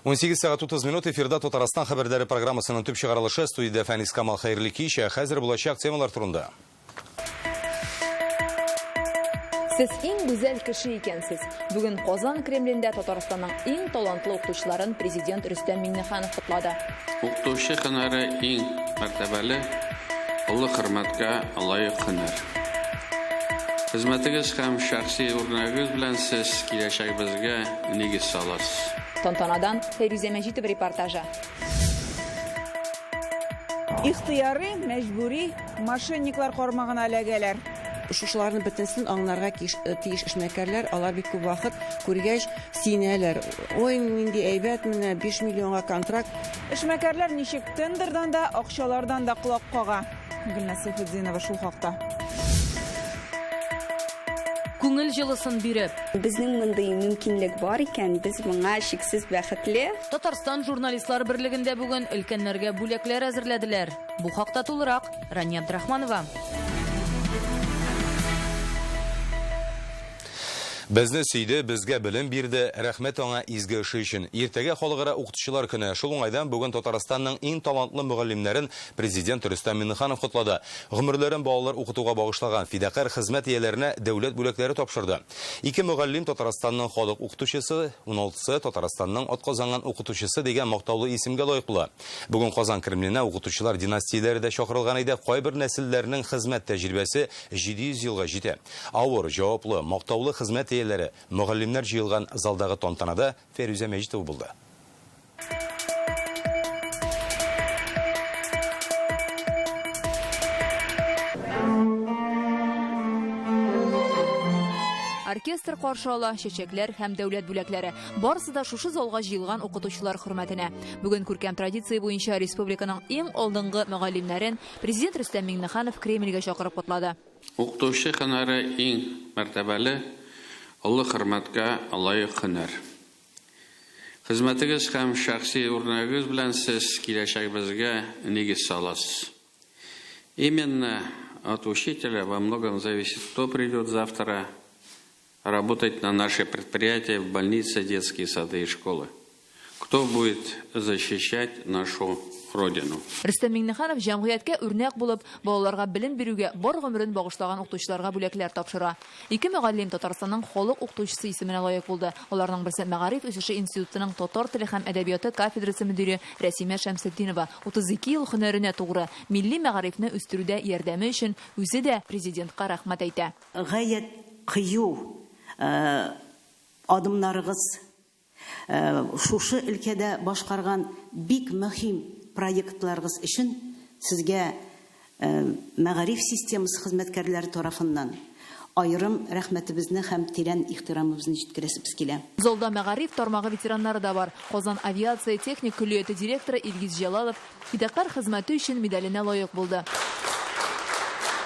18 сағат 30 минут эфирда Татарстан хабарлары программасының төп чыгарылышы студияда Фәнис Камал хәерле кич, хәзер булачак темалар турында. Сез иң гүзәл кеше икәнсез. Бүген Казан Кремлендә Татарстанның иң талантлы укытучыларын президент Рөстәм Миңнеханов котлады. Укытучы һөнәре иң мәртәбәле, улы хөрмәткә лаек һөнәр. Хезмәтегез һәм шәхси үрнәгегез белән сез киләчәгебезгә нигез саласыз. Тантанадан Фәрүзә Мәҗитов репортажы. Ихтыяры, мәҗбүри мошенниклар кармагына эләгәләр. Шушыларны бөтенсен аңларга тиеш эшмәкәрләр, алар бик күп вакыт күргәч синәләр. Ой, нинди әйбәт менә 5 миллионга контракт. Эшмәкәрләр ничек тендердан да, акчалардан да кулак кага. Гөлнәс Сәфетдинова шул хакта. Күңел җылысын биреп, Безнең мондый мөмкинлек бар икән, без моңа шиксез бәхетле. Татарстан журналистлар берлегендә бүген өлкәннәргә бүләкләр әзерләделәр. Бу хакта тулырак Рания Абдрахманова. Безне сөйде, безгә белем бирде, рәхмәт аңа изге эше өчен. Иртәгә халыкара укытучылар көне. Шул уңайдан бүген Татарстанның иң талантлы мөгаллимнәрен президент Рөстәм Миңнеханов котлады. Гомерләрен балалар укытуга багышлаган фидакар хезмәт ияләренә дәүләт бүләкләре тапшырды. 2 мөгаллим Татарстанның халык укытучысы, 16-сы Татарстанның атказанган укытучысы дигән мактаулы исемгә лаек була. Бүген Казан Кремленә укытучылар династияләре дә чакырылган иде. Кайбер нәселләрнең хезмәт тәҗрибәсе 700 елга җитә. Авыр, җаваплы, мактаулы хезмәт мөгаллимнәр җыелган залдагы тантанада Фәрүзә Мәҗитова булды. Оркестр каршы ала, чәчәкләр һәм дәүләт бүләкләре. Барысы да шушы залга җыелган укытучылар хөрмәтенә. Бүген күркәм традиция буенча республиканың иң алдынгы мөгаллимнәрен президент Рөстәм Миңнеханов Кремльгә чакырып котлады. Укытучы һөнәре иң мәртәбәле, улы хөрмәткә лаек һөнәр. Хезмәтегез һәм шәхси үрнәгегез белән сез киләчәгебезгә нигез саласыз. Именно от учителя во многом зависит, кто придет завтра работать на наши предприятия, в больницы, детские сады и школы. Кто будет защищать нашу Родину. Рөстәм Миңнеханов җәмгыятькә үрнәк булып, балаларга белем бирүгә бар гомерен багышлаган укытучыларга бүләкләр тапшыра. 2 мөгаллим Татарстанның халык укытучысы исеменә лаек булды. Аларның берсе Мәгариф үсеше институтының татар теле һәм әдәбияты кафедрасы мөдире Рәсимә Шәмсетдинова. 32 ел һөнәренә тугры милли мәгарифне үстерүдә ярдәме өчен үзе дә президентка рәхмәт әйтә. Гаять кыю адымнарыгыз шушы өлкәдә башкарган бик мөһим проектларыгыз өчен сезгә мәгариф системасы хезмәткәрләре тарафыннан айрым рәхмәтебезне һәм тирән ихтирамыбызны җиткерәсебез килә. Залда мәгариф тармагы ветераннары да бар. Казан авиация техник күллияте директоры Илгиз Җалалов фидакар хезмәте өчен медаленә лаек булды.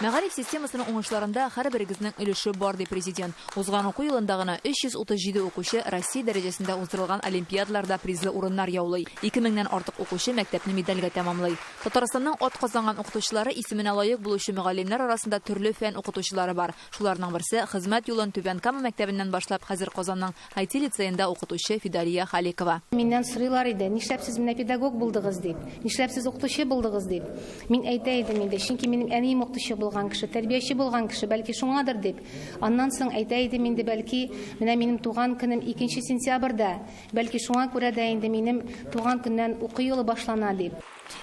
Мәгариф системасының уңышларында һәрберегезнең өлеше бар, ди президент. Узган уку елында гына 337 укучы Россия дәрәҗәсендә уздырылган олимпиадаларда призлы урыннар яулый. 2000-нән артык укучы мәктәпне медальгә тәмамлый. Татарстанның атказанган укытучылары исеменә лаек булучы мөгаллимнәр арасында төрле фән укытучылары бар. Шуларның берсе хезмәт юлын Түбән Кама мәктәбеннән башлап, хәзер Казанның IT лицейында укытучы Фидалия Халикова. Миннән сорыйлар иде, нишләп сез менә педагог булдыгыз дип, нишләп сез укытучы булдыгыз дип. Мин әйтә идем инде, чөнки минем әнием укытучы булган кеше, тәрбияче булган кеше, бәлки шуңадыр дип. Аннан соң әйтә идем инде, бәлки менә минем туган көнем 2 сентябрьдә, бәлки шуңа күрә дә инде минем туган көннән уку елы башлана дип.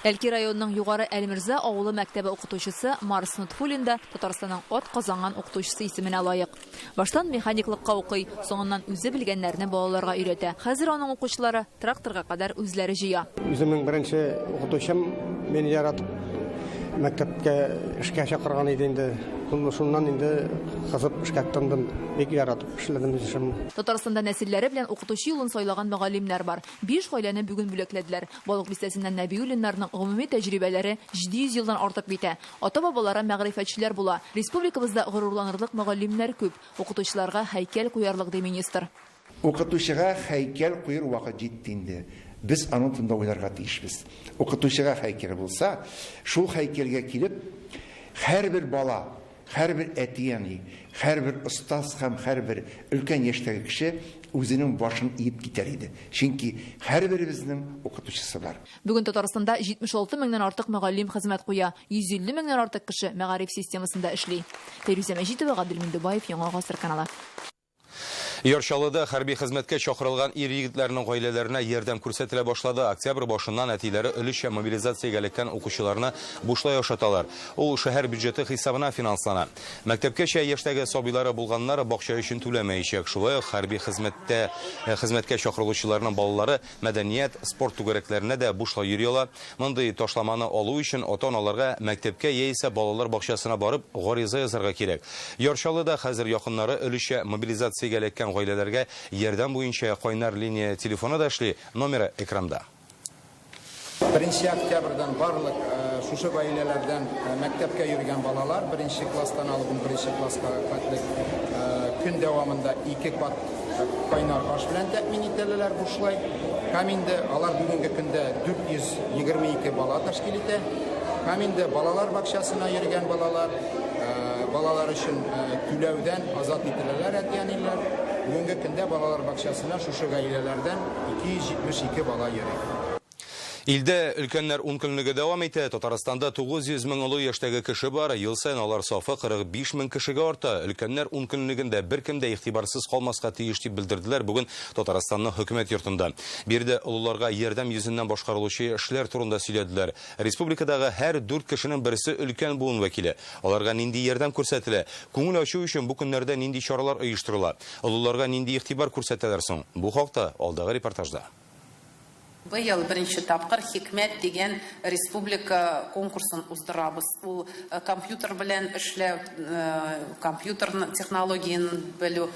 Әлки районының югары Әлмирза авылы мәктәбе укытучысы Марс Нутфуллин да Татарстанның атказанган укытучысы исеменә лаек. Баштан механиклыкка укый, соңыннан үзе белгәннәрне балаларга өйрәтә. Хәзер аның укучылары тракторга кадәр үзләре җыя. Үземнең беренче укытучым мине яратып мәктәпкә эшкә чакырган иде инде. Шуннан инде кызып эшкә тындым, бик яратып эшләдем үзем. Татарстанда нәселләре белән укытучы юлын сайлаган мөгаллимнәр бар. 5 гаиләне бүген бүләкләделәр. Балык бистәсеннән Нәбиуллиннарның гомуми тәҗрибәләре 700 елдан артып битә. Ата-бабалары мәгърифәтчеләр була. Республикабызда горурланырлык мөгаллимнәр күп. Укытучыларга һәйкәл куярлык ди министр. Укытучыга һәйкәл куяр вакыт җитте инде. Без аның турында уйларга тиешбез. Укытучыга һәйкәл булса, шул һәйкәлгә килеп, һәрбер бала, һәрбер әтияни, һәрбер остаз һәм һәрбер өлкән яшьтәге кеше үзенең башын иеп китәр иде. Чөнки һәрберебезнең укытучысы бар. Бүген Татарстанда 76 меңнән артык мөгаллим хезмәт куя, 150 меңнән артык кеше мәгариф системасында эшли. Фирүзә Мәҗитова, Гадел Миндубаев, Яңа Гасыр каналы. Яршалыда хәрби хезмәткә чакырылган ир-егетләрнең гаиләләренә ярдәм күрсәтелә башлады. Октябрь башыннан әтиләре өлешчә мобилизациягә элеккән укучыларны бушлай ашаталар. Ул шәһәр бюджеты хисабына финанслана. Мәктәпкәчә яшьтәге сабыйлары булганнар бакча өчен түләмәячәк. Шулай ук хәрби хезмәткә чакырылучыларның балалары мәдәният, спорт түгәрәкләренә дә бушлай йөриләр. Мондый ташламаны алу өчен ата-аналарга мәктәпкә яисә балалар бакчасына барып гариза язарга кирәк. Яршалыда хәзер якыннары өлешчә мобилизациягә элеккән гаиләләргә ярдәм буенча кайнар линия телефоны да эшли, номеры экранда. 1 октябрьдән барлык шушы гаиләләрдән мәктәпкә йөргән балалар 1 класстан алып 11 класска кадәр көн дәвамында 2 кат кайнар аш белән тәэмин ителәләр бушлай. Һәм инде алар бүгенге көндә 422 бала тәшкил итә. Һәм инде балалар бакчасына йөргән балалар өчен түләүдән азат ителәләр әтиәниләр. Бүгенге көндә балалар бакчасына шушы гаиләләрдән 272 бала йөри. Илдә өлкәннәр 10 көнлеге дәвам итә. Татарстанда 900 мең олы яшьтәге кеше бар. Ел саен алар сафы 45 мең кешегә арта. Өлкәннәр 10 көнлегендә беркем дә игътибарсыз калмаска тиеш дип белдерделәр бүген Татарстанның хөкүмәт йортында. Бирдә олыларга ярдәм йөзеннән башкарылучы эшләр турында сөйләделәр. Республикадагы һәр 4 кешенең берсе өлкән буын вәкиле. Аларга нинди ярдәм күрсәтелә? Күңел ачу өчен бу көннәрдә нинди чаралар оештырыла? Олыларга нинди игътибар күрсәтәләр соң? Бу хакта алдагы репортажда. Быел беренче тапкыр Хикмәт дигән республика конкурсын уздырабыз. Ул компьютер белән эшләү, компьютер технологиясын белү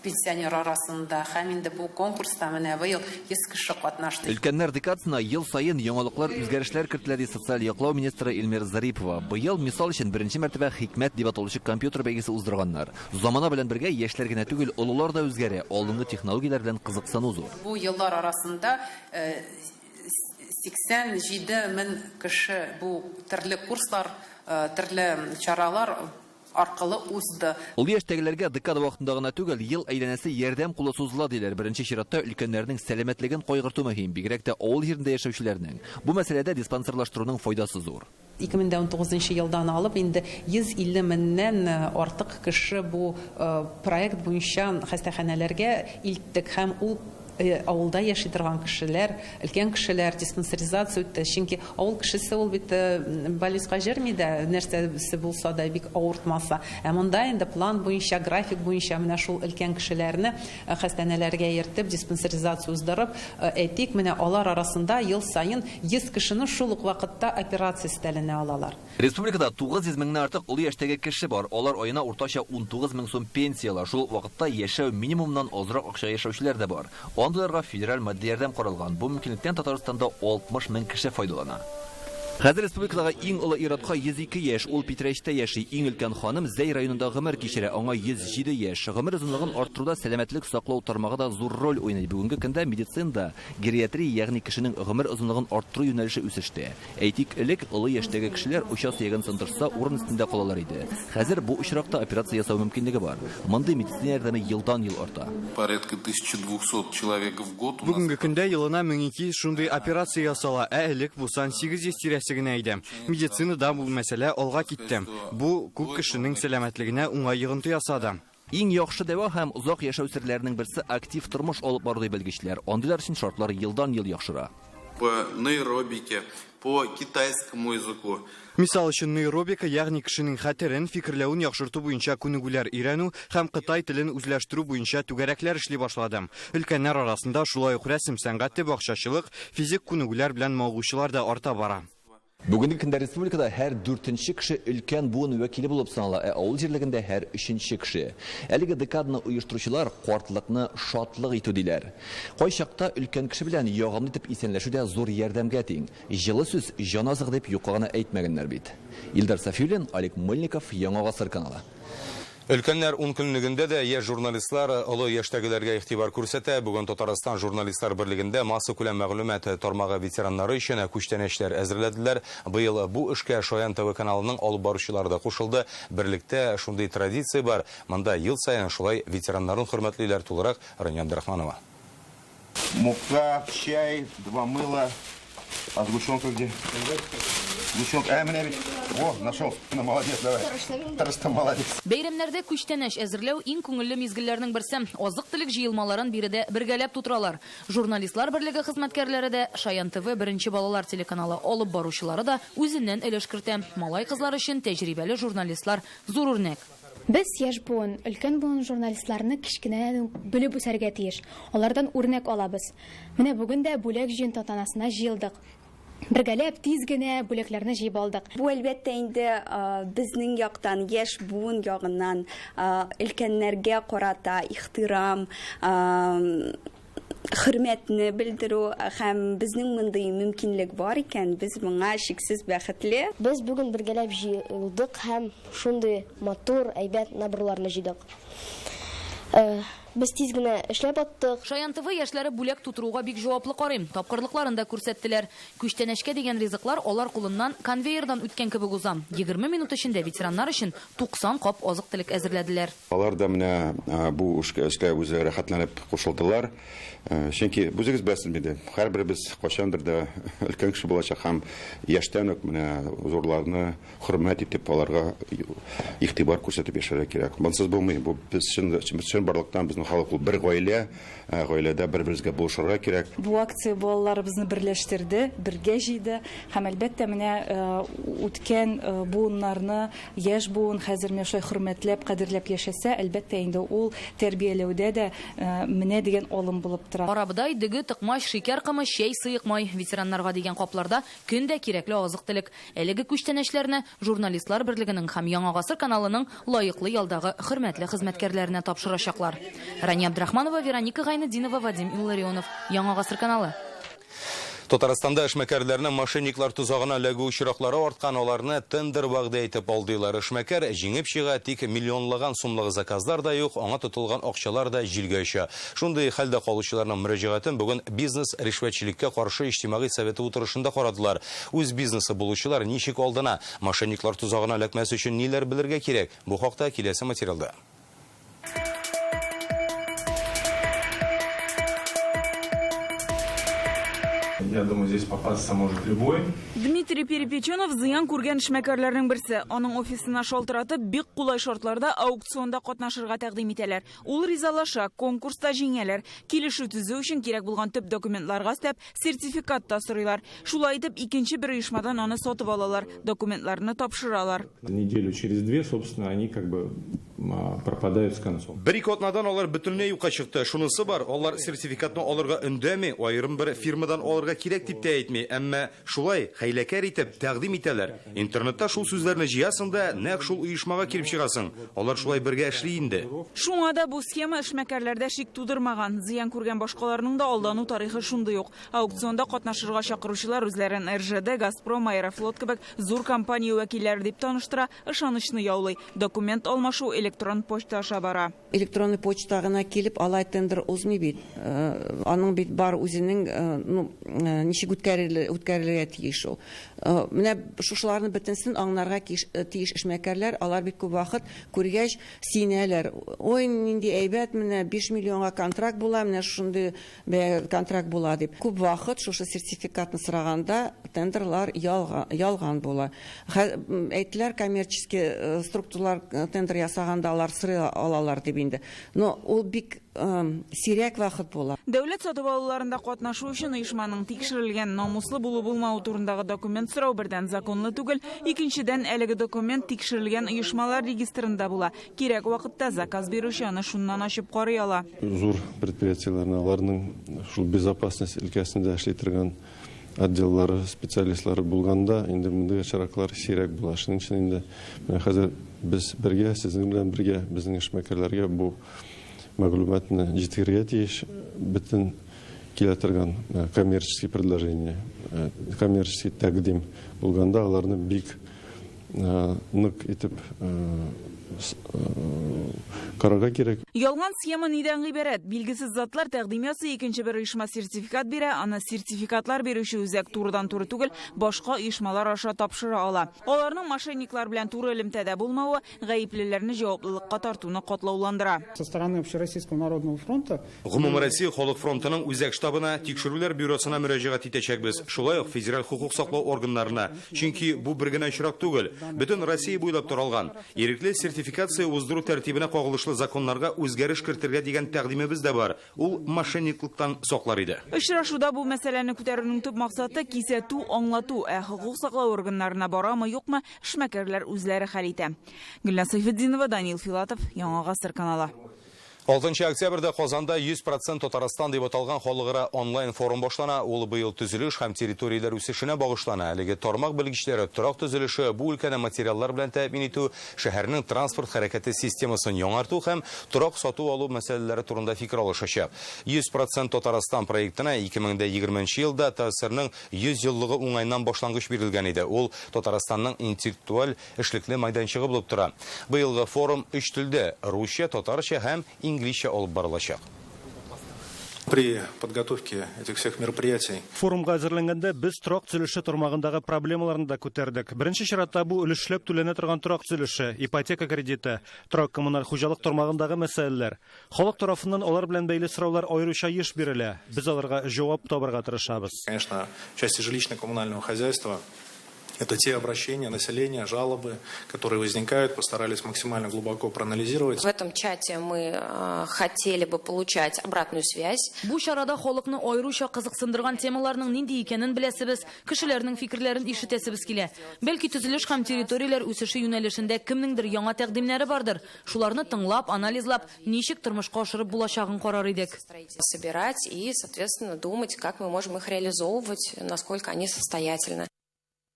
пенсионер арасында. Һәм инде бу конкурста менә быел 100 кеше катнашты. Өлкәннәр декадасына ел саен яңалыклар, үзгәрешләр кертелә ди социаль яклау министры Эльмира Зарипова. Быел мисал өчен беренче мәртәбә Хикмәт дип аталучы компьютер бәйгесе уздырганнар. Замана белән бергә яшьләр генә түгел, олылар да үзгәрә. Алдынгы технологияләр белән кызыксыну зур. Бу еллар арасында 87 мең кеше бу төрле курслар, төрле чаралар аркылы узды. Ул яшьтәгеләргә декада вакытында гына түгел, ел әйләнәсе ярдәм кулы сузыла диләр. Беренче чиратта өлкәннәрнең сәламәтлеген кайгырту мөһим, бигрәк тә авыл җирендә яшәүчеләрнең. Бу мәсьәләдә диспансерлаштыруның файдасы зур. 2019 елдан алып инде 150 меңнән артык кеше бу проект буенча хастаханәләргә илттек һәм ул авылда яши торган кешеләр, өлкән кешеләр диспансеризация үтте. Чөнки авыл кешесе ул бит больницага җөрми дә, нәрсәсе булса да бик авыртмаса. Ә монда инде план буенча, график буенча менә шул өлкән кешеләрне хастаханәләргә йөртеп, диспансеризация уздырып, әйтик, менә алар арасында ел саен 100 кешене шул ук вакытта операция стәленә алалар. Республикада 900 меңнән артык олы яшьтәге кеше бар. Алар аена уртача 19 мең сум пенсиялар. Шул вакытта яшәү минимумнан азрак акча яшәүчеләр дә бар. Андыйларга федераль матди ярдәм каралган. Бу мөмкинлектән Татарстанда 60 мең кеше файдалана. Хәзер республикадагы иң олы ир-атка 102 яшь, ул Питрәчтә яши. Иң өлкән ханым Зәй районында гомер кичерә, аңа 107 яшь. Гомер озынлыгын арттыруда сәламәтлек саклау тармагы да зур роль уйный. Бүгенге көндә медицинада гериатрия, ягъни кешенең гомер озынлыгын арттыру юнәлеше үсештә. Әйтик, элек олы яшьтәге кешеләр учас ягын сындырса, урын өстендә калалар иде. Хәзер бу очракта операция ясау мөмкинлеге бар. Мондый медицина ярдәме елдан-ел арта. Порядка 1200 человек в год. Бүгенге көндә елына 1200 шундый операция ясала, ә элек булсан 800 тирәсегенә иде. Медицинада бу мәсьәлә алга китте. Бу күп кешенең сәламәтлегенә уңай йогынты ясады. Иң яхшы дәва һәм узак яшәү серләренең берсе актив тормыш алып бару дип белгечләр. Андыйлар өчен шартлар елдан-ел яхшыра. По нейробике, по китайскому языку. Мисал өчен нейробика, ягъни кешенең хәтерен, фикерләвен яхшырту буенча күнегүләр өйрәнү һәм Кытай телен үзләштерү буенча түгәрәкләр эшли башлады. Өлкәннәр арасында шулай ук рәсем сәнгате, бакчачылык, физик күнегүләр белән мавыгучылар да арта бара. Бүгенге көндә республикада һәр 4нче кеше өлкән буын вәкиле булып санала, ә авыл җирлегендә һәр 3нче кеше. Әлеге декаданы оештыручылар картлыкны шатлык итү диләр. Кайчакта өлкән кеше белән ягымлы итеп исәнләшүдә зур ярдәмгә тиң. Җылы сүз җаназык дип юклаганы әйтмәгәннәр бит. Илдар Сафиуллин, Олег Мыльников, Яңа Гасыр каналы. Өлкәннәр 10 көнлегендә дә яшь журналистлар олы яшьтәгеләргә игътибар күрсәтә. Бүген Татарстан журналистлар берлегендә масса күләм мәгълүмат тармагы ветераннары өчен күчтәнәчләр әзерләделәр. Быел бу эшкә Шаян ТВ каналының алып баручылары да кушылды. Берлектә шундый традиция бар. Монда ел сайын шулай ветераннарын хөрмәтлиләр тулырак Рания Абдрахманова. Мука, чай, 2 мыла. А сгущенка где? Сгущенка. Менә бит. О, нашел. Молодец, давай. Тарастан молодец. Бәйрәмнәрдә күчтәнәш әзерләү иң күңелле мизгелләрнең берсе. Азык-төлек җыелмаларын биредә бергәләп тутыралар. Журналистлар берлеге хезмәткәрләре дә Шаян ТВ беренче балалар телеканалы алып баручылары да үзеннән өлеш кертә. Малай кызлар өчен тәҗрибәле журналистлар зур үрнәк. Без яшь буын, өлкән буын журналистларны кичкенәдән белеп үсәргә тиеш. Алардан үрнәк алабыз. Менә бүген дә бүләк җыен тантанасына җыелдык. Бергәләп тиз генә бүләкләрне җыеп алдык. Бу әлбәттә инде безнең яктан, яшь буын ягыннан өлкәннәргә карата ихтирам, хөрмәтне белдерү һәм безнең мондый мөмкинлек бар икән, без моңа шиксез бәхетле. Без бүген бергәләп җыелдык һәм шундый матур, әйбәт набырларны җыйдык. Без тиз генә эшләп аттык. Шаян ТВ яшьләре бүләк тутыруга бик җаваплы карый. Тапкырлыкларын да күрсәттеләр. Күчтәнәшкә дигән ризыклар алар кулыннан конвейердан үткән кебек уза. 20 минут эчендә ветераннар өчен 90 кап азык-төлек әзерләделәр. Алар да менә бу эшкә үзе рәхәтләнеп кушылдылар. Чөнки үзегез беләсез инде, һәрберебез кайчандыр да өлкән кеше булачак һәм яшьтән үк менә зурларны хөрмәт итеп аларга игътибар күрсәтеп яшәргә кирәк. Монсыз булмый. Бу без өчен барлыктан безнең халык бер гаилә, гаиләдә бер-берегезгә булышырга кирәк. Бу акция балаларыбызны берләштерде, бергә җыйды һәм әлбәттә менә үткән буыннарны яшь буын хәзер менә шулай хөрмәтләп, кадерләп яшәсә, әлбәттә инде ул тәрбияләүдә дә менә дигән алым булып тора. Арабыдай, дөге, тыкмаш, шикәр кымы, чәй, сыек май ветераннарга дигән капларда көндә кирәкле азык-төлек. Әлеге күчтәнәчләрне журналистлар берлегенең һәм Яңа гасыр каналының лаеклы ялдагы хөрмәтле хезмәткәрләренә тапшырачаклар. Рания Абдрахманова, Вероника Гайнетдинова, Вадим Илларионов. Яңа гасыр каналы. Татарстанда эшмәкәрләрнең мошенниклар тузагына эләгү очраклары арткан, аларны тендер вәгъдә итеп алдылар. Эшмәкәр җиңеп чыга, тик миллионлаган сумлык заказлар да юк, аңа тотылган акчалар да җилгә оча. Шундый хәлдә калучыларның мөрәҗәгатен бүген бизнес ришвәтчелеккә каршы иҗтимагый советы утырышында карадылар. Үз бизнесы булучылар ничек алдына мошенниклар тузагына эләкмәс өчен ниләр белергә кирәк? Бу хакта киләсе материалда. Я думаю, здесь попасться может любой. Дмитрий Перепеченов зыян күргән эшмәкәрләрнең берсе. Аның офисына шалтыратып, бик кулай шартларда аукционда катнашырга тәкъдим итәләр. Ул ризалаша, конкурста җиңәләр. Килешү төзү өчен кирәк булган төп документларга стәп сертификат та сорыйлар. Шулай итеп, икенче бер оешмадан аны сатып алалар, документларны тапшыралар. Неделю через 2, собственно, они как бы пропадают с концом. Бер-ике атнадан алар бөтенләй юкка чыкты. Шунысы бар, алар сертификатны алырга өндәми, аерым бер фирмадан алырга кирәк дип тә әйтми, әмма шулай хәйләкәр итеп тәкъдим итәләр. Интернетта шул сүзләрне җыясың да, нәкъ шул оешмага килеп чыгасың. Алар шулай бергә эшли инде. Шуңа да бу схема эшмәкәрләрдә шик тудырмаган. Зыян күргән башкаларның да алдану тарихы шундый ук. Аукционда катнашырга чакыручылар үзләрен РЖД, Газпром, Аэрофлот кебек зур компания вәкилләре дип таныштыра, ышанычны яулый. Документ алмашу электрон почта аша бара. Электронный почта гына килеп, алай тендер узмый бит. Аның бит бар үзенең, ничек үткәрелергә тиеш ул. Менә шушыларны бөтенсен аңларга тиеш эшмәкәрләр, алар бит күп вакыт күргәч синәләр. Ой, нинди әйбәт, менә 5 миллионга контракт була, менә шундый контракт була дип. Күп вакыт шушы сертификатны сораганда тендерлар ялган була. Әйтләр коммерческий структуралар тендер ясаганда алар сырый алалар дип инде. Но ул бик сирәк вакыт була. Дәүләт сатып алуларында катнашу өчен оешманың тикшерелгән намуслы булу-булмау турындагы документ сорау бердән законлы түгел, икенчедән әлеге документ тикшерелгән оешмалар регистрында була. Кирәк вакытта заказ бирүче аны шуннан ачып карый ала. Зур предприятиеләрне, аларның шул безопасность өлкәсендә эшли торган отделлары, специалистлары булганда, инде мондый чараклар сирәк була. Шуның өчен инде хәзер без бергә, сезнең белән бергә безнең эшмәкәрләргә бу мәгълүматны җиткерергә тиеш, бөтен килә торган коммерческий предложение, коммерческий тәкъдим булганда, аларны бик нык итеп карарга керек. Ялган схема нидән гыйбарәт? Билгесез затлар тәкъдим ясый, икенче бер оешма сертификат бирә, аны сертификатлар берүче үзәк турыдан-туры түгел, башка оешмалар аша тапшыра ала. Аларның мошенниклар белән туры элемтәдә булмавы гаеплеләрне җаваплылыкка тартуны катлауландыра. Со стороны Общероссийского народного фронта Гомумән Россия халык фронтының үзәк штабына, тикшерүләр бюросына мөрәҗәгать итәчәкбез. Шулай ук федераль хукук саклау органнарына. Чөнки бу бер генә очрак түгел, бөтен Россия буйлап таралган. Ирекле сертификация уздыру тәртибенә кагылышлы законнарга үзгәреш кертергә дигән тәкъдимебез дә бар. Ул мошенниклыктан саклар иде. Очрашуда бу мәсьәләне күтәрүнең төп максаты кисәтү, аңлату, хукук саклау органнарына барамы, юкмы, эшмәкәрләр үзләре хәл итә. Гөлнар Сайфетдинова, Данил Филатов, Яңа Гасыр каналы. 6 октябрьдә Казанда 100% Татарстан дип аталган халыкара онлайн форум башлана. Ул быел төзелеш һәм территорияләр үсешенә багышлана. Әлеге тармак белгечләре торак төзелеше, бу өлкәне материаллар белән тәэмин итү, шәһәрнең транспорт хәрәкәте системасын яңарту һәм торак сату алу мәсьәләләре турында фикер алышачак. 100% Татарстан проектына 2020 елда ТСРның 100 еллыгы уңайнан башлангыч бирелгән иде. Ул Татарстанның интеллектуаль эшлекле майданчыгы булып тора. Быелгы форум 3 телдә: русча, татарча һәм инглизчә алып барылачак. При подготовке этих всех мероприятий форумга әзерләнгәндә без торак төзелеше тармагындагы проблемаларны да күтәрдек. Беренче чиратта бу өлешләп түләнә торган торак төзелеше, ипотека кредиты, торак коммуналь хуҗалык тармагындагы мәсьәләләр. Халык тарафыннан алар белән бәйле сораулар аеруча еш бирелә. Без аларга җавап табарга тырышабыз. Конечно, в части жилищно-коммунального хозяйства это те обращения населения, жалобы, которые возникают, постарались максимально глубоко проанализировать. В этом чате мы хотели бы получать обратную связь. Бу шарада халыкны аеруча кызыксындырган темаларның нинди икәнен беләсебез, кешеләрнең фикерләрен ишетәсебез килә. Бәлки төзелеш һәм территорияләр үсеше юнәлешендә кемнеңдер яңа тәкъдимнәре бардыр. Шуларны тыңлап, анализлап, ничек тормышка ашырып булачагын карар идек. Собирать и, соответственно, думать, как мы можем их реализовывать, насколько они состоятельны.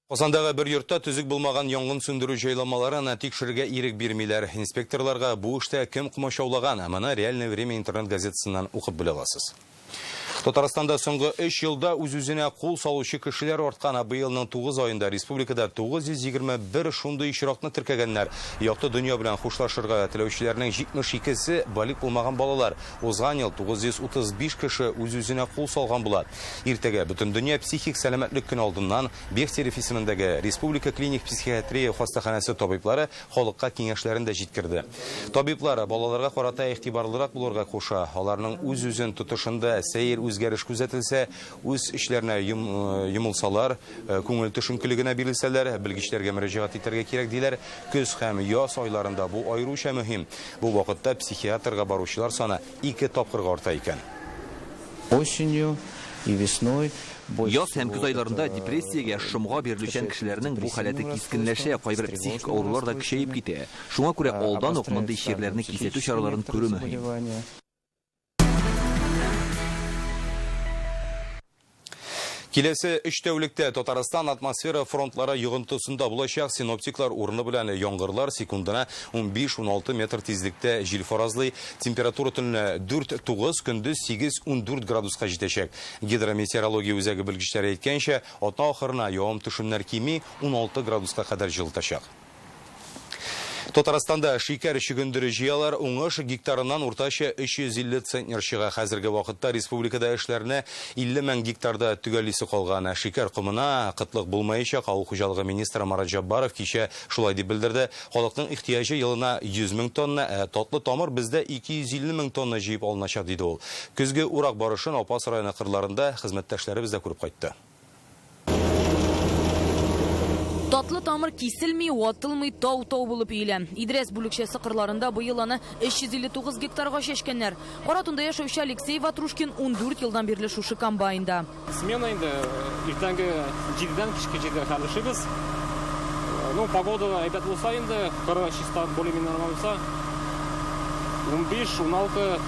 Казандагы бер йортта төзек булмаган янгын сөндерү җайламаларын тикшерергә ирек бирмиләр. Инспекторларга бу эштә кем кумачаулаган, моны реальное время интернет газетасыннан укып белә аласыз. Татарстанда соңгы 3 елда үз-үзенә кул салучы кешеләр арткан. Быелның 9 аенда республикада 921 шундый очракны теркәгәннәр. Якты дөнья белән хушлашырга теләүчеләрнең 72се балик булмаган балалар. Узган ел 935 кеше үз-үзенә кул салган була. Иртәгә бөтен дөнья психик сәламәтлек көне алдыннан Бехтерев исемендәге Республика клиник психиатрия хастаханәсе табиблары халыкка киңәшләрен дә җиткерде. Табиблар балаларга карата игътибарлырак булырга куша. Аларның үз-үзен тотышында сәер үзгәреш күзәтелсә, үз эшләренә йомылсалар, күңел төшенкелегенә бирелсәләр, белгечләргә мөрәҗәгать итәргә кирәк диләр. Көз һәм яз айларында бу аеруча мөһим. Бу вакытта психиатрга баручылар саны 2 тапкырга арта икән. Осенью и весной яз һәм көз айларында депрессиягә, шомга бирелүчән кешеләрнең бу халәте кискенләшә, кайбер психик авырулар да көчәеп китә. Шуңа күрә алдан ук мондый чирләрне кисәтү чараларын күрү мөһим. Киләсе 3 тәүлектә Татарстан атмосфера фронтлары йогынтысында булачак. Синоптиклар урыны белән яңгырлар секундына 15-16 метр тизлектә җил фаразлый. Температура төнлә 4-9, көндез 8-14 градуска җитәчәк. Гидрометеорология үзәге белгечләре әйткәнчә, атна ахырына явым-төшемнәр кими 16 градуска кадәр җылытачак. Татарстанда шикәр чөгендере җыялар уңыш гектарыннан уртача 350 центнер чыга. Хәзерге вакытта республикада эшләрне 50 мең гектарда төгәлисе калган. Шикәр комына кытлык булмаячак. Авыл хуҗалыгы министры Марат Жаббаров кичә шулай дип белдерде. Халыкның ихтыяҗы елына 100 мең тонна, татлы тамыр бездә 250 мең тонна җыеп алыначак диде ул. Көзге урак барышын Апас районы кырларында хезмәттәшләребез дә күреп кайтты. Татлы тамыр киселми, ватылмый, тау-тау булып өйлә. Идрәс бүлекчәсе кырларында быел аны 359 гектарга чәчкәннәр. Каратунда яшәүче Алексей Ватрушкин 14 елдан бирле шушы комбайнда. Смена инде иртәнге 7-дән кичке 7-гә хәлешебез. Погода әйбәт булса инде, кыры чиста более-менее нормаль булса, 15-16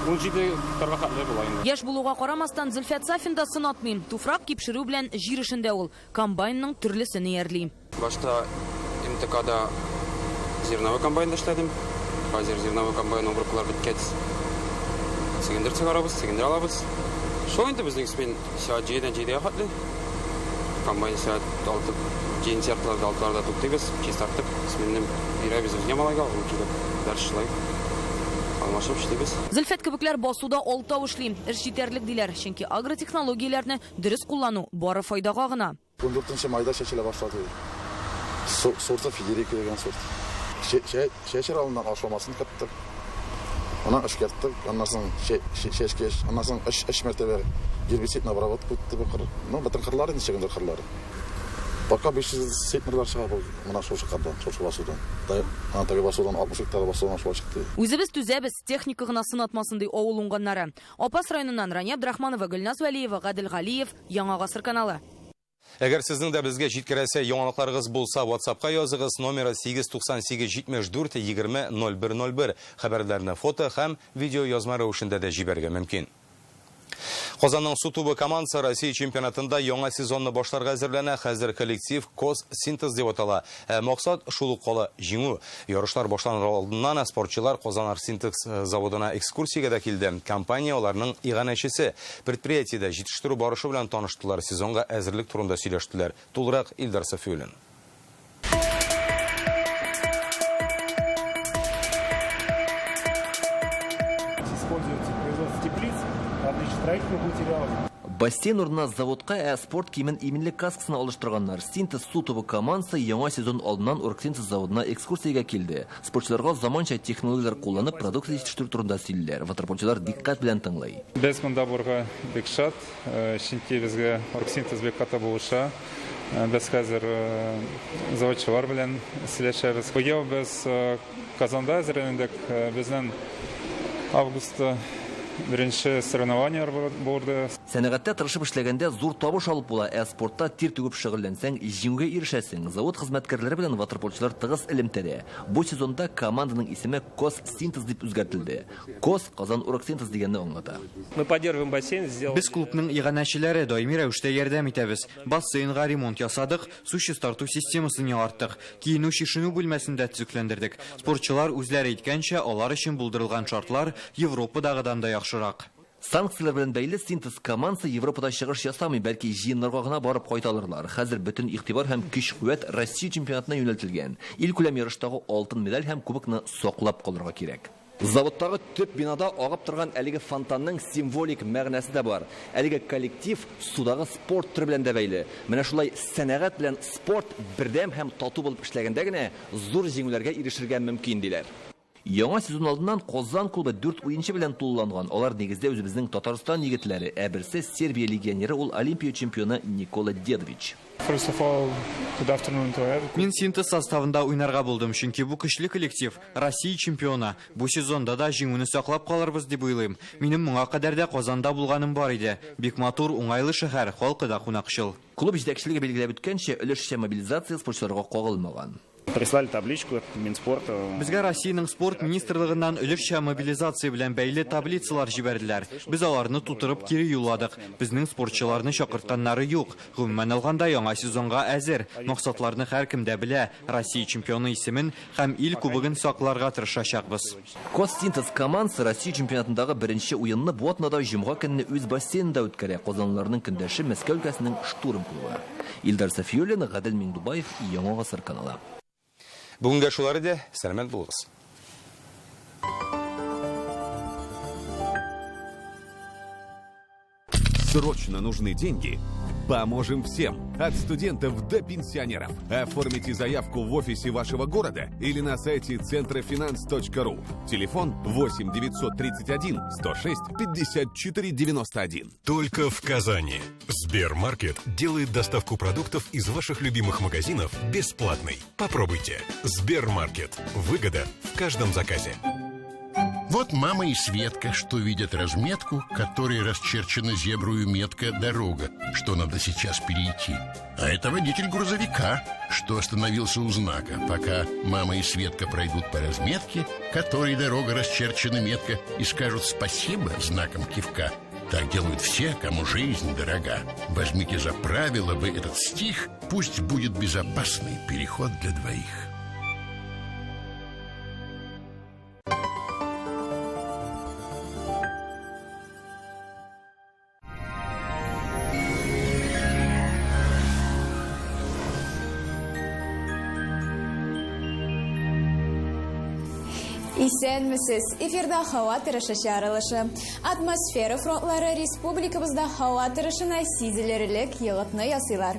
17 гектарга хәле була инде. Яшь булуга карамастан Зөлфәт Сафин да сынатмый. Туфрак кипшерү белән җир эшендә ул. Комбайнның төрлесен иярли. Башта МТКда зерновой комбайнда эшләдем. Хәзер зерновой комбайн обрыклар биткәч. Цилиндр чыгарабыз, цилиндр алабыз. Шул инде безнең смен сәгать 7-дән 7-гә хәтле. комбайн сәт алтып, жен сәртларды алтыларда тоқтайбыз, чест артып, сменнен бирәбіз өзге малайға, ұлтылып, дәріс шылай. Алмашып іштейбіз. Зөлфәт кебекләр басуда алтау эшлим. Эш җитәрлек диләр, чөнки агротехнологияләрне дөрес куллану бары файдага гына. 14 майда шешеле башлады. Сорты Федерика деген сорт. Шешер алыннан ашылмасын кәттік. Она эшкәрттік, аннасын шешкеш, аннасын эш мәртәбе гербицид обработ көтті бекір. Ну, бітін қырлары, нешегендер қырлары. Пока 500 сетмерлар шыға бұл мына шошы қардан, шошы басудан. Антаға басудан, 60 гектар басудан ашуа шықты. Үзебез түзәбез техника гына сынатмасындай авыл уңганнары. Апас районынан Рания Абдрахманова, Гөлназ Вәлиева, Гадел Галиев, Яңа Гасыр каналы. Әгәр сезнең дә безгә җиткерәсе яңалыкларыгыз булса, WhatsApp-ка языгыз, номеры 89874200101. Хәбәрләрне фото һәм видео язма рәвешендә дә җибәргә мөмкин. Казанның су тубы командасы Россия чемпионатында яңа сезонны башларга әзерләнә. Хәзер коллектив Кос Синтез дип атала. Максат шул ук кала җиңү. Ярышлар башланыр алдыннан спортчылар Казан Синтез заводына экскурсиягә дә килде. Компания аларның иганәчесе. Предприятиедә җитештерү барышы белән таныштылар. Сезонга әзерлек турында сөйләштеләр. Тулырак Илдар Сафиуллин. Бассейн урынына заводка спорт киемен иминлек каскасын алыштырганнар. Синтез су тубы командасы яңа сезон алдыннан Оргсинтез заводына экскурсиягә килде. Спортчыларга заманча технологиялар кулланып продукция җитештерү турында сөйлиләр. Ватерполчылар диккать белән тыңлый. Без монда бурга бик шат, чөнки безгә Оргсинтез бик каты булыша. Без хәзер заводчылар белән сөйләшәбез. Быел без Казанда әзерләндек. Безнең августта Беренче соревнования булды. Сәнәгатьтә тырышып эшләгәндә зур табыш алып була. Спортта тир түгеп шөгыльләнсәң, җиңүгә ирешәсең. Завод хезмәткәрләре белән ватерполчылар тыгыз элемтәдә. Бу сезонда команданың исеме Кос Синтез дип үзгәртелде. Кос Казан Оргсинтез дигәнне аңлата. Мы поддерживаем бассейн, сделали. Без клубның иганәчеләре даими рәвештә ярдәм итәбез. Бассейнга ремонт ясадык, су чистарту системасын яңарттык, киенү-чишенү бүлмәсендә төзекләндердек. Спортчылар үзләре әйткәнчә, алар өчен булдырылган шартлар Европадагыдан да яхшы. Санкциялар белән бәйле Синтез командасы Европада чыгыш ясамый, бәлки җыеннарга гына барып кайталырлар. Хәзер бөтен игътибар һәм көч-куәт Россия чемпионатына юнәлтелгән. Ил күләм ярыштагы алтын медаль һәм кубокны саклап калырга кирәк. Заводтагы төп бинада агып торган әлеге фонтанның символик мәгънәсе дә бар. Әлеге коллектив судагы спорт төре белән дә бәйле. Менә шулай сәнәгать белән спорт бердәм һәм тату булып эшләгәндә генә зур җиңүләргә ирешергә мөмкин диләр. Яңа сезон алдыннан Казан клубы 4 уенчы белән тулыланган. Алар нигездә үзебезнең Татарстан егетләре, берсе Сербия легионеры ул Олимпия чемпионы Никола Дедович. Мин Синтез составында уйнарга булдым, чөнки бу көчле коллектив, Россия чемпионы. Бу сезонда да җиңүне саклап калырбыз дип уйлыйм. Минем моңа кадәр дә Казанда булганым бар иде. Бик матур, уңайлы шәһәр, халкы да кунакчыл. Клуб җитәкчелеге билгеләп үткәнчә, өлешчә мобилизация спортчыларга кагылмаган. Прислали табличку Минспорта. Безгә Россиянең спорт министрлыгыннан өлешчә мобилизация белән бәйле таблицалар җибәрделәр. Без аларны тутырып кире юлладык. Безнең спортчыларны чакыртканнары юк. Гомумән алганда яңа сезонга әзер. Максатларны һәркем дә белә. Россия чемпионы исемен һәм ил кубогын сакларга тырышачакбыз. Кос Синтез командасы Россия чемпионатындагы беренче уенны Ботнада җомга көнне үз бассейнында үткәрә. Казанлыларның көндәше Мәскәү өлкәсенең Штурм клубы. Илдар Сафиуллин, Гадел Миндубаев, Яңа Гасыр каналы. Бүгенге шулар иде. Сәламәт булыгыз. Срочно нужны деньги? Поможем всем, от студентов до пенсионеров. Оформите заявку в офисе вашего города или на сайте centrofinance.ru. Телефон 8 931 106 54 91. Только в Казани. Сбермаркет делает доставку продуктов из ваших любимых магазинов бесплатной. Попробуйте. Сбермаркет. Выгода в каждом заказе. Вот мама и Светка, что видят разметку, которой расчерчена зеброю метка «Дорога», что надо сейчас перейти. А это водитель грузовика, что остановился у знака, пока мама и Светка пройдут по разметке, которой дорога расчерчена метка, и скажут «спасибо» знаком кивка. Так делают все, кому жизнь дорога. Возьмите за правило вы этот стих, пусть будет безопасный переход для двоих. Исәнмесез, эфирда һава торышы чарылышы. Атмосфера фронтлары республикабызда һава торышына сизелерлек йогытны ясыйлар.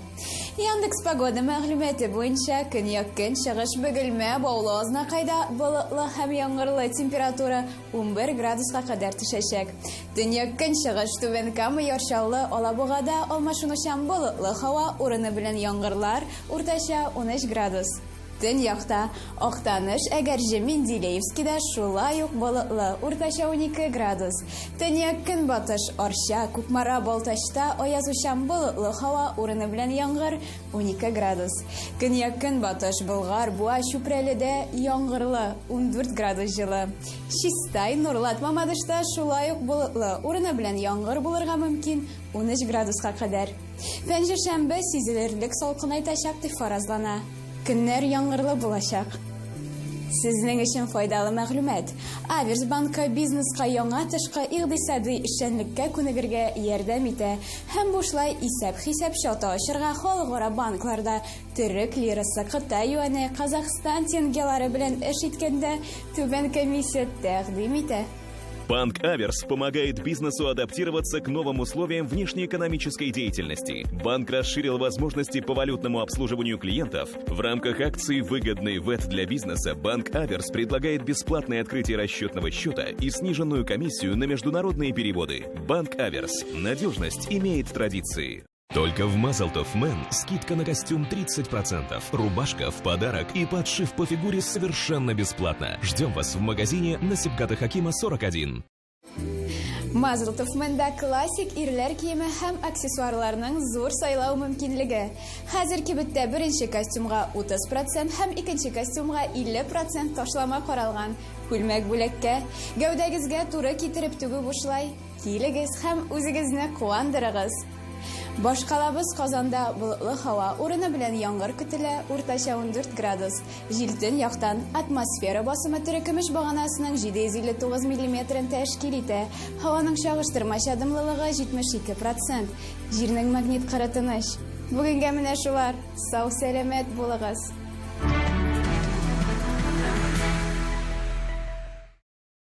Яндекс погода мәгълүматы буенча көньяк-көнчыгыш чыгыш бөгелмә баулы азнакайда болытлы һәм яңгырлы температура 11 градуска кадәр төшәчәк. Төньяк-көнчыгыш түбән Кама ярчаллы Алабугада алмашынучан болытлы һава урыны белән яңгырлар уртача 13 градус. Төньякта Актаныш, Әгәрҗе, Менделеевскида шулай ук болытлы уртача 12 градус. Төньяк-көнбатыш Арча, Кукмара, Балтачта аязучан болытлы һава урыны белән яңгыр 12 градус. Көньяк-көнбатыш Болгар, Буа, Чүпрәледә яңгырлы 14 градус җылы. Чистай, Нурлат, Мамадышта шулай ук болытлы урыны белән яңгыр булырга мөмкин 13 градуска кадәр. Пәнҗешәмбе сизелерлек салкынайтачак дип фаразлана. Көннәр яңгырлы булачак. Сезнең өчен файдалы мәгълүмат. Аверс банкы бизнеска яңа тышкы икътисади эшчәнлеккә күнегергә ярдәм итә һәм бушлай исәп-хисап счёты ачырга халыкара банкларда төрек лирасы, Кытай юане, Казахстан теңгелары белән эш иткәндә түбән комиссия тәкъдим итә. Банк Аверс помогает бизнесу адаптироваться к новым условиям внешнеэкономической деятельности. Банк расширил возможности по валютному обслуживанию клиентов. В рамках акции «Выгодный ВЭТ для бизнеса» Банк Аверс предлагает бесплатное открытие расчетного счета и сниженную комиссию на международные переводы. Банк Аверс. Надежность имеет традиции. Только в Мазалтов Мэн скидка на костюм 30%, рубашка в подарок и подшив по фигуре совершенно бесплатно. Ждем вас в магазине на Сибгата Хакима 41. Мазалтов Мэнда классик ирләр киеме һәм аксессуарларның зур сайлау мөмкинлеге. Хәзер кибеттә беренче костюмга 30% һәм икенче костюмга 50% ташлама каралган. Күлмәк бүләккә, гәүдәгезгә туры китереп түгү бушлай. Килегез һәм үзегезне куандырыгыз. Башкалабыз Казанда болытлы һава урыны белән яңгыр көтелә, уртача 14 градус. Җилтен яктан атмосфера басымы төрекемеш баганасының 759 мм тәшкил итә. Һаваның чагыштырмача дымлылыгы 72%. Җирнең магнит кыры тыныч. Бүгенгә менә шулар. Сау-сәламәт булыгыз.